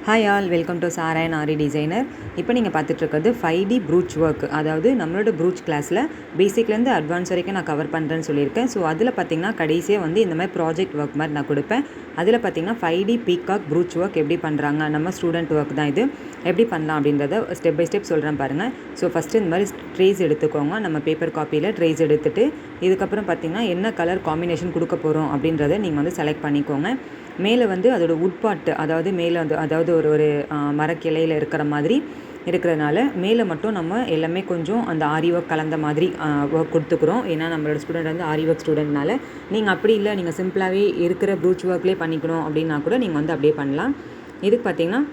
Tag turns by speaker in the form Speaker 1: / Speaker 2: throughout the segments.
Speaker 1: Hi all, welcome to சாராயன் Aari designer. இப்போ நீங்கள் பார்த்துட்ருக்கிறது 5D ப்ரூச் ஒர்க். அதாவது நம்மளோட ப்ரூச் கிளாஸில் பேசிக்லேருந்து அட்வான்ஸ் வரைக்கும் நான் கவர் பண்ணுறேன்னு சொல்லியிருக்கேன். ஸோ அதில் பார்த்திங்கன்னா கடைசியாக வந்து இந்த மாதிரி ப்ராஜெக்ட் ஒர்க் மாதிரி நான் கொடுப்பேன். அதில் பார்த்திங்கன்னா 5D பீகாக் ப்ரூச் ஒர்க் எப்படி பண்ணுறாங்க, நம்ம ஸ்டூடெண்ட் ஒர்க் தான் இது, எப்படி பண்ணலாம் அப்படின்றத ஸ்டெப் பை ஸ்டெப் சொல்கிறேன் பாருங்கள். ஸோ ஃபஸ்ட்டு இந்த மாதிரி ட்ரேஸ் எடுத்துக்கோங்க. நம்ம பேப்பர் காப்பியில் ட்ரேஸ் எடுத்துகிட்டு இதுக்கப்புறம் பார்த்திங்கன்னா என்ன கலர் காம்பினேஷன் கொடுக்க போகிறோம் அப்படின்றத நீங்கள் வந்து செலக்ட் பண்ணிக்கோங்க. மேலே வந்து அதோட உட் பார்ட், அதாவது மேலே வந்து அதாவது ஒரு மரக்கிளையில் இருக்கிற மாதிரி இருக்கிறதுனால மேலே மட்டும் நம்ம எல்லாமே கொஞ்சம் அந்த ஆரி ஒர்க் கலந்த மாதிரி ஒர்க் கொடுத்துக்குறோம். ஏன்னா நம்மளோட ஸ்டூடெண்ட் வந்து ஆரி ஒர்க் ஸ்டூடெண்ட்னால. நீங்கள் அப்படி இல்லை, நீங்கள் சிம்பிளாகவே இருக்கிற ப்ரூச் ஒர்க்லேயே பண்ணிக்கணும் அப்படின்னா கூட நீங்கள் வந்து அப்படியே பண்ணலாம். இதுக்கு பார்த்திங்கன்னா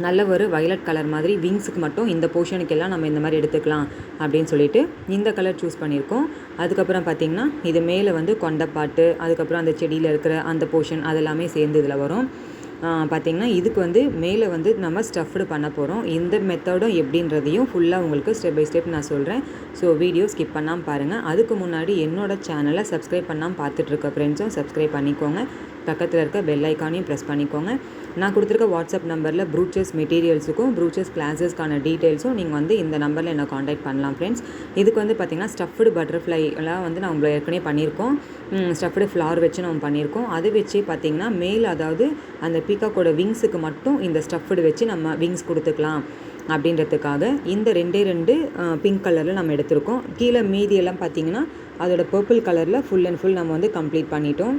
Speaker 1: நல்ல ஒரு வயலட் கலர் மாதிரி விங்ஸுக்கு மட்டும் இந்த போர்ஷனுக்கெல்லாம் நம்ம இந்த மாதிரி எடுத்துக்கலாம் அப்படின்னு சொல்லிட்டு இந்த கலர் சூஸ் பண்ணியிருக்கோம். அதுக்கப்புறம் பார்த்திங்கன்னா இது மேலே வந்து கொண்டைப்பாட்டு, அதுக்கப்புறம் அந்த செடியில் இருக்கிற அந்த போர்ஷன் அதெல்லாமே சேர்ந்து இதில் வரும். பார்த்திங்கன்னா இதுக்கு வந்து மேலே வந்து நம்ம ஸ்டஃப்டு பண்ண போகிறோம். இந்த மெத்தடும் எப்படின்றதையும் ஃபுல்லாக உங்களுக்கு ஸ்டெப் பை ஸ்டெப் நான் சொல்கிறேன். ஸோ வீடியோ ஸ்கிப் பண்ணாமல் பாருங்கள். அதுக்கு முன்னாடி என்னோடய சேனலை சப்ஸ்கிரைப் பண்ணாமல் பார்த்துட்ருக்க ஃப்ரெண்ட்ஸும் சப்ஸ்கிரைப் பண்ணிக்கோங்க. பக்கத்தில் இருக்க பெல் ஐக்கானையும் ப்ரெஸ் பண்ணிக்கோங்க. நான் கொடுத்துருக்க வாட்ஸ்அப் நம்பரில் ப்ரூச்சஸ் மெட்டீரியல்ஸுக்கும் ப்ரூச்சஸ் கிளாஸஸ்க்கான டீட்டெயில்ஸும் நீங்கள் வந்து இந்த நம்பரில் என்னை காண்டாக்ட் பண்ணலாம் ஃப்ரெண்ட்ஸ். இதுக்கு வந்து பார்த்திங்கன்னா ஸ்டஃப்டு பட்டர்ஃப்ளைலாம் வந்து நான் உங்களை ஏற்கனவே பண்ணியிருக்கோம். ஸ்டஃப்டு ஃப்ளவர் வச்சு நம்ம பண்ணியிருக்கோம். அது வச்சு பார்த்திங்கன்னா மேல் அதாவது அந்த பீகாக்கோட விங்ஸுக்கு மட்டும் இந்த ஸ்டஃப்டு வச்சு நம்ம விங்ஸ் கொடுத்துக்கலாம் அப்படின்றதுக்காக இந்த ரெண்டு பிங்க் கலரில் நம்ம எடுத்திருக்கோம். கீழே மீதியெல்லாம் பார்த்திங்கன்னா அதோட பர்பிள் கலரில் ஃபுல் அண்ட் ஃபுல் நம்ம வந்து கம்ப்ளீட் பண்ணிட்டோம்.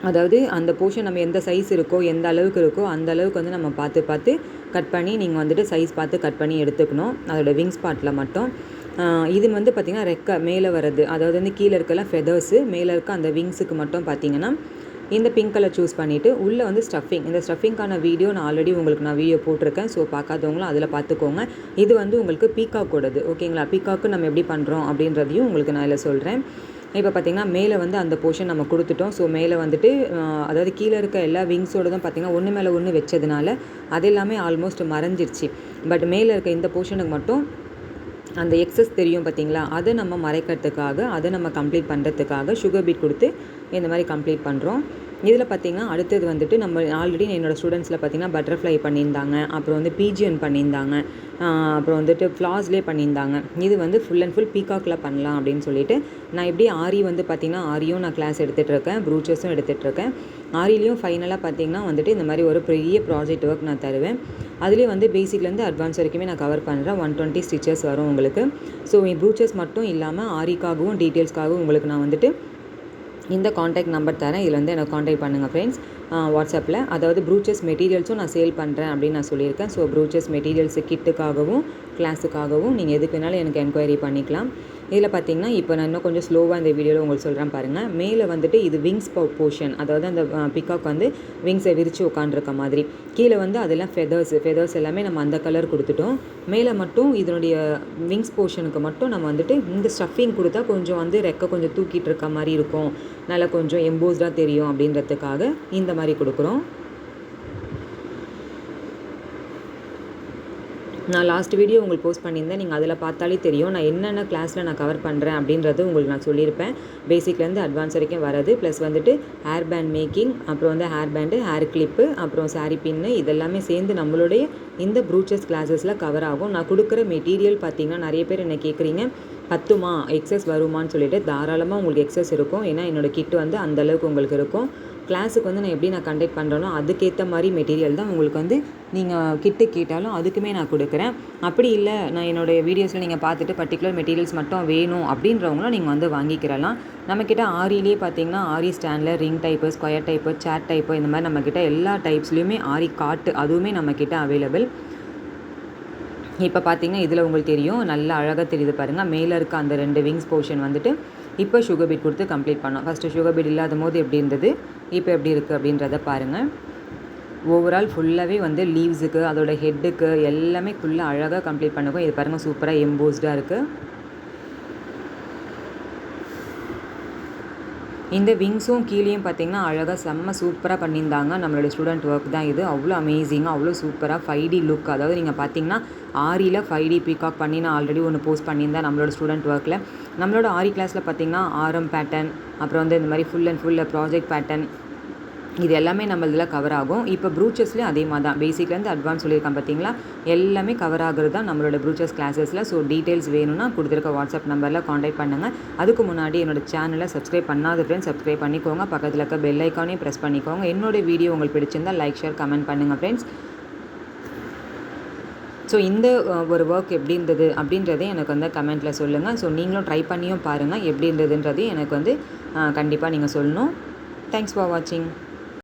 Speaker 1: அதாவது அந்த போர்ஷன் நம்ம எந்த சைஸ் இருக்கோ, எந்த அளவுக்கு இருக்கோ அந்த அளவுக்கு வந்து நம்ம பார்த்து கட் பண்ணி நீங்கள் வந்துட்டு சைஸ் பார்த்து கட் பண்ணி எடுத்துக்கணும். அதோட விங்ஸ் பார்ட்டில் மட்டும். இது வந்து பார்த்திங்கன்னா ரெக்கை மேலே வர்றது, அதாவது வந்து கீழே இருக்கலாம் ஃபெதர்ஸு, மேலே இருக்க அந்த விங்ஸுக்கு மட்டும் பார்த்திங்கன்னா இந்த பிங்க் கலர் சூஸ் பண்ணிவிட்டு உள்ளே வந்து ஸ்டஃபிங். இந்த ஸ்டஃபிங்கான வீடியோ நான் ஆல்ரெடி உங்களுக்கு வீடியோ போட்டிருக்கேன். ஸோ பார்க்காதவங்களும் அதில் பார்த்துக்கோங்க. இது வந்து உங்களுக்கு பீகாக்கோடது, ஓகேங்களா? பீகாக்கு நம்ம எப்படி பண்ணுறோம் அப்படின்றதையும் உங்களுக்கு நான் இதில் சொல்கிறேன். இப்போ பார்த்திங்கன்னா மேலே வந்து அந்த போர்ஷன் நம்ம கொடுத்துட்டோம். ஸோ மேலே வந்துட்டு அதாவது கீழே இருக்க எல்லா விங்ஸோடு தான் பார்த்திங்கன்னா ஒன்று மேலே ஒன்று வச்சதுனால அது எல்லாமே ஆல்மோஸ்ட் மறைஞ்சிருச்சு. பட் மேலே இருக்க இந்த போர்ஷனுக்கு மட்டும் அந்த எக்ஸஸ் தெரியும் பார்த்திங்களா, அதை நம்ம மறைக்கிறதுக்காக, அதை நம்ம கம்ப்ளீட் பண்ணுறதுக்காக சுகர் பீட் கொடுத்து இந்த மாதிரி கம்ப்ளீட் பண்ணுறோம். இதில் பார்த்திங்கன்னா அடுத்தது வந்துட்டு நம்ம ஆல்ரெடி என்னோடய ஸ்டூடெண்ட்ஸில் பார்த்திங்கன்னா பட்டர்ஃப்ளை பண்ணியிருந்தாங்க, அப்புறம் வந்து பீஜியன் பண்ணியிருந்தாங்க, அப்புறம் வந்துட்டு ஃப்ளாஸ்லேயே பண்ணியிருந்தாங்க. இது வந்து ஃபுல் அண்ட் ஃபுல் பீகாக்கில் பண்ணலாம் அப்படின்னு சொல்லிட்டு நான் எப்படி ஆரி வந்து பார்த்திங்கன்னா ஆரியும் நான் கிளாஸ் எடுத்துகிட்ருக்கேன், ப்ரூச்சஸும் எடுத்துகிட்ருக்கேன். ஆரிலையும் ஃபைனலாக பார்த்திங்கன்னா வந்துட்டு இந்த மாதிரி ஒரு பெரிய ப்ராஜெக்ட் ஒர்க் நான் தருவேன். அதுலேயே வந்து பேசிக்லேருந்து அட்வான்ஸ் வரைக்குமே நான் கவர் பண்ணுறேன். 120 ஸ்டிச்சஸ் வரும் உங்களுக்கு. ஸோ ப்ரூச்சஸ் மட்டும் இல்லாமல் ஆரிக்காகவும் டீட்டெயில்ஸ்க்காகவும் உங்களுக்கு நான் வந்துட்டு இந்த காண்டாக்ட் நம்பர் தரேன். இதில் வந்து எனக்கு காண்டாக்ட் பண்ணுங்கள் ஃப்ரெண்ட்ஸ் வாட்ஸ்அப்பில். அதாவது ப்ரூச்சஸ் மெட்டீரியல்ஸும் நான் சேல் பண்ணுறேன் அப்படின்னு நான் சொல்லியிருக்கேன். ஸோ ப்ரூச்சஸ் மெட்டீரியல்ஸு கிட்டுக்காகவும் கிளாஸுக்காகவும் நீங்கள் எதுக்கு வேணாலும் எனக்கு என்கொயரி பண்ணிக்கலாம். இதில் பார்த்திங்கன்னா இப்போ நான் இன்னும் கொஞ்சம் ஸ்லோவாக இந்த வீடியோவில் உங்களுக்கு சொல்கிறேன் பாருங்கள். மேலே வந்துட்டு இது விங்ஸ் போர்ஷன், அதாவது அந்த பிகாக் வந்து விங்ஸை விரித்து உட்காந்துருக்க மாதிரி. கீழே வந்து அதெல்லாம் ஃபெதர்ஸ் எல்லாமே நம்ம அந்த கலர் கொடுத்துட்டோம். மேலே மட்டும் இதனுடைய விங்ஸ் போர்ஷனுக்கு மட்டும் நம்ம வந்துட்டு இந்த ஸ்டஃபிங் கொடுத்தா கொஞ்சம் வந்து ரெக்கை கொஞ்சம் தூக்கிட்டு இருக்க மாதிரி இருக்கும், நல்லா கொஞ்சம் எம்போஸ்டாக தெரியும் அப்படின்றதுக்காக இந்த மாதிரி கொடுக்குறோம். நான் லாஸ்ட் வீடியோ உங்களுக்கு போஸ்ட் பண்ணியிருந்தேன். நீங்கள் அதில் பார்த்தாலே தெரியும் நான் என்னென்ன கிளாஸில் நான் கவர் பண்ணுறேன் அப்படின்றது உங்களுக்கு நான் சொல்லியிருப்பேன். பேசிக்லேருந்து அட்வான்ஸ் வரைக்கும் வரது, ப்ளஸ் வந்துட்டு ஹேர் பேண்ட் மேக்கிங், அப்புறம் வந்து ஹேர் பேண்டு, ஹேர் கிளிப்பு, அப்புறம் சாரீ பின்னு, இதெல்லாமே சேர்ந்து நம்மளுடைய இந்த ப்ரூச்சஸ் கிளாஸஸில் கவர் ஆகும். நான் கொடுக்குற மெட்டீரியல் பார்த்திங்கன்னா நிறைய பேர் என்ன கேட்குறீங்க, பத்துமா, எக்ஸஸ் வருமானு சொல்லிட்டு. தாராளமாக உங்களுக்கு எக்ஸஸ் இருக்கும். ஏன்னா என்னோடய கிட்டு வந்து அந்தளவுக்கு உங்களுக்கு இருக்கும். கிளாஸுக்கு வந்து நான் எப்படி நான் கண்டக்ட் பண்ணுறேனோ அதுக்கேற்ற மாதிரி மெட்டீரியல் தான் உங்களுக்கு வந்து நீங்கள் கிட்டு கேட்டாலும் அதுக்குமே நான் கொடுக்குறேன். அப்படி இல்லை, நான் என்னோடய வீடியோஸில் நீங்கள் பார்த்துட்டு பர்டிகுலர் மெட்டீரியல்ஸ் மட்டும் வேணும் அப்படின்றவங்களும் நீங்கள் வந்து வாங்கிக்கிறலாம். நம்மக்கிட்ட ஆரிலேயே பார்த்திங்கன்னா ஆரி ஸ்டாண்டில் ரிங் டைப்பு, ஸ்கொயர் டைப்பு, சேட் டைப்பு, இந்த மாதிரி நம்மக்கிட்ட எல்லா டைப்ஸ்லேயுமே ஆரி காட்டு அதுவுமே நம்மக்கிட்ட அவைலபிள். இப்போ பார்த்திங்கன்னா இதில் உங்களுக்கு தெரியும், நல்லா அழகாக தெரியுது பாருங்கள். மேலே இருக்க அந்த 2 விங்ஸ் போர்ஷன் வந்துட்டு இப்போ சுகர் பீட் கொடுத்து கம்ப்ளீட் பண்ணோம். ஃபஸ்ட்டு சுகர் பீட் இல்லாத போது எப்படி இருந்தது, இப்போ எப்படி இருக்குது அப்படின்றத பாருங்கள். ஓவரால் ஃபுல்லாகவே வந்து லீவ்ஸுக்கு, அதோட ஹெட்டுக்கு எல்லாமே ஃபுல்லாக அழகாக கம்ப்ளீட் பண்ணுவோம். இது பாருங்கள் சூப்பராக எம்போஸ்டாக இருக்குது. இந்த விங்ஸும் கீழேயும் பார்த்திங்கன்னா அழகாக செம்ம சூப்பராக பண்ணியிருந்தாங்க. நம்மளோட ஸ்டூடெண்ட் ஒர்க் தான் இது. அவ்வளோ அமேசிங்காக, அவ்வளோ சூப்பராக 5D லுக். அதாவது நீங்கள் பார்த்திங்கன்னா ஆரியில் 5D பீகாக் பண்ணி நான் ஆல்ரெடி ஒன்று போஸ்ட் பண்ணியிருந்தேன் நம்மளோட ஸ்டூடெண்ட் ஒர்க்கில். நம்மளோட ஆரி கிளாஸில் பார்த்திங்கன்னா ஆரம் பேட்டர்ன், அப்புறம் வந்து இந்த மாதிரி full and full project pattern, இது எல்லாமே நம்ம இதில் கவர் ஆகும். இப்போ ப்ரூச்சஸ்லேயும் அதே மாதிரி தான், பேசிக்லேருந்து அட்வான்ஸ் சொல்லியிருக்கேன் பார்த்தீங்களா, எல்லாமே கவர் ஆகுறது தான் நம்மளோட ப்ரூச்சஸ் கிளாஸஸில். ஸோ டீட்டெயில்ஸ் வேணும்னா கொடுத்துருக்க வாட்ஸ்அப் நம்பரில் காண்டாக்ட் பண்ணுங்கள். அதுக்கு முன்னாடி என்னோட சேனலை சப்ஸ்கிரைப் பண்ணாத ஃப்ரெண்ட்ஸ் சப்ஸ்கிரைப் பண்ணிக்கோங்க. பக்கத்தில் இருக்க பெல் ஐக்கானையும் ப்ரெஸ் பண்ணிக்கோங்க. என்னோட வீடியோ உங்களுக்கு பிடிச்சிருந்தால் லைக், ஷேர், கமெண்ட் பண்ணுங்கள் ஃப்ரெண்ட்ஸ். ஸோ இந்த ஒரு ஒர்க் எப்படி இருந்தது அப்படின்றதையும் எனக்கு வந்து கமெண்ட்டில் சொல்லுங்கள். ஸோ நீங்களும் ட்ரை பண்ணியும் பாருங்கள், எப்படி இருந்ததுன்றதையும் எனக்கு வந்து கண்டிப்பாக நீங்கள் சொல்லணும். தேங்க்ஸ் ஃபார் வாட்சிங்.